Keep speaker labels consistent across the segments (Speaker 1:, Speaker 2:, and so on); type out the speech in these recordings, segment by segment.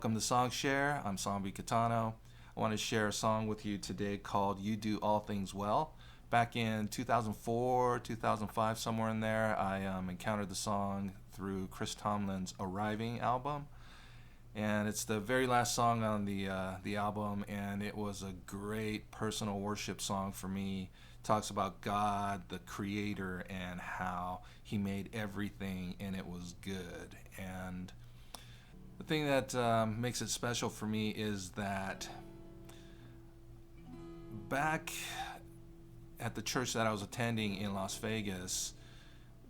Speaker 1: Welcome to Songshare. I'm Sambi Catano. I want to share a song with you today called You Do All Things Well. Back in 2004, 2005, somewhere in there, I encountered the song through Chris Tomlin's Arriving album. And it's the very last song on the album, and it was a great personal worship song for me. It talks about God, the Creator, and how He made everything, and it was good. And the thing that makes it special for me is that back at the church that I was attending in Las Vegas,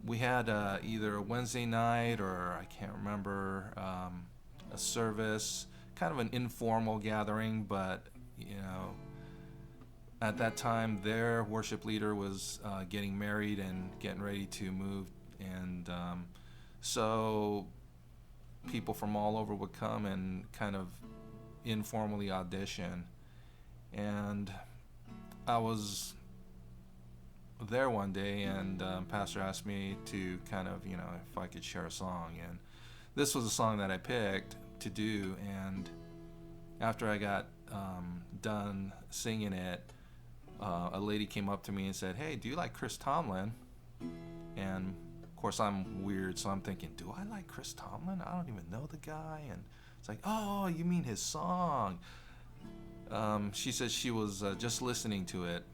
Speaker 1: we had either a Wednesday night or I can't remember, a service, kind of an informal gathering, but at that time their worship leader was getting married and getting ready to move, and so people from all over would come and kind of informally audition. And I was there one day, and pastor asked me to kind of, if I could share a song, and this was a song that I picked to do. And after I got done singing it, a lady came up to me and said, "Hey, do you like Chris Tomlin?" And of course I'm weird, so I'm thinking, do I like Chris Tomlin? I don't even know the guy. And it's like, oh, you mean his song? She said she was just listening to it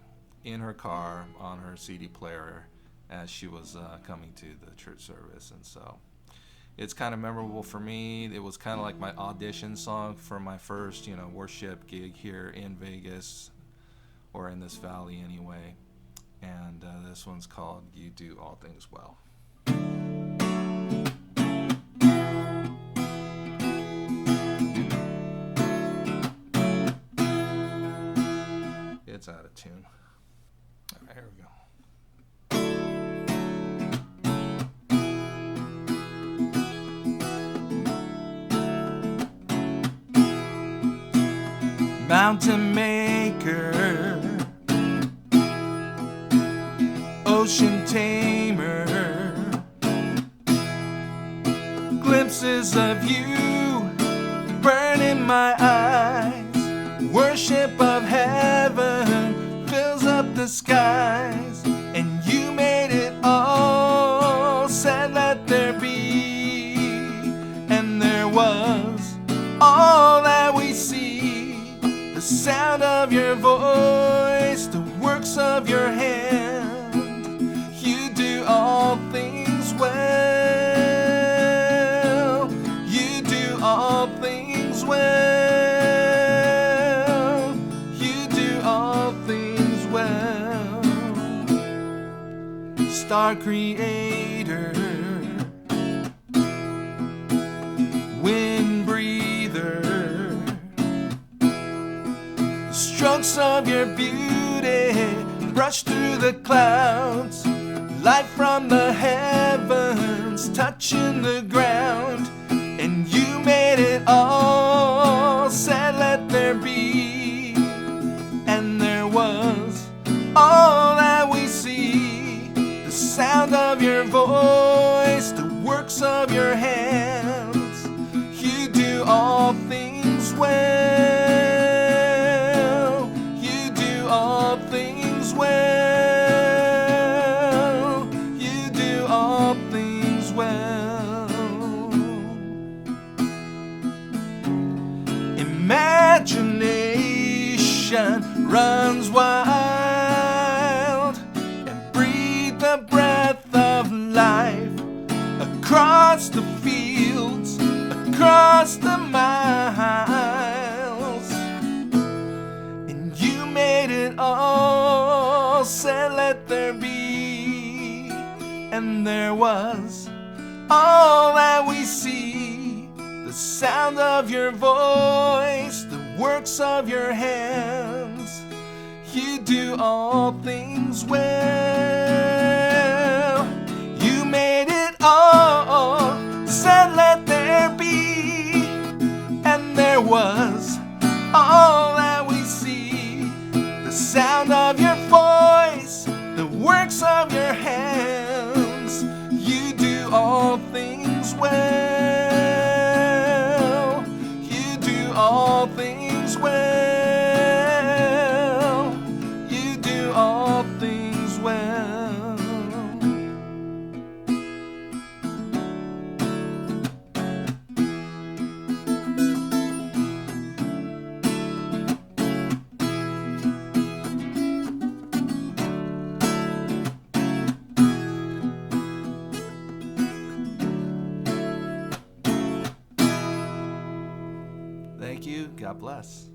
Speaker 1: in her car on her CD player as she was coming to the church service. And so it's kind of memorable for me. It was kind of like my audition song for my first, worship gig here in Vegas, or in this valley anyway. And this one's called You Do All Things Well. It's out of tune. All right, here we go. Mountain maker, ocean tamer, glimpses of you burn in my eyes. Worship of heaven fills up the skies, and you made it all. Said let there be, and there was. All that we see, the sound of your voice, the works of your hand. You do all things well. You do all things well. Star creator, wind breather, strokes of your beauty brush through the clouds, light from the heavens touching the ground, and you made it all. Said let there be, and there was. All that we see, the sound of your voice, the works of your hands. You do all things well. You do all things well. You do all things well. Imagination runs wild and breathe the breath of life across the fields, across the miles, and you made it all. Said let there be, and there was. All that we see, the sound of your voice, the works of your hands. You do all things well. You made it all. Said let there be, and there was. All that we see, the sound of your voice, the works of your hands. You do all things well. You things well. You do all things well. Thank you. God bless.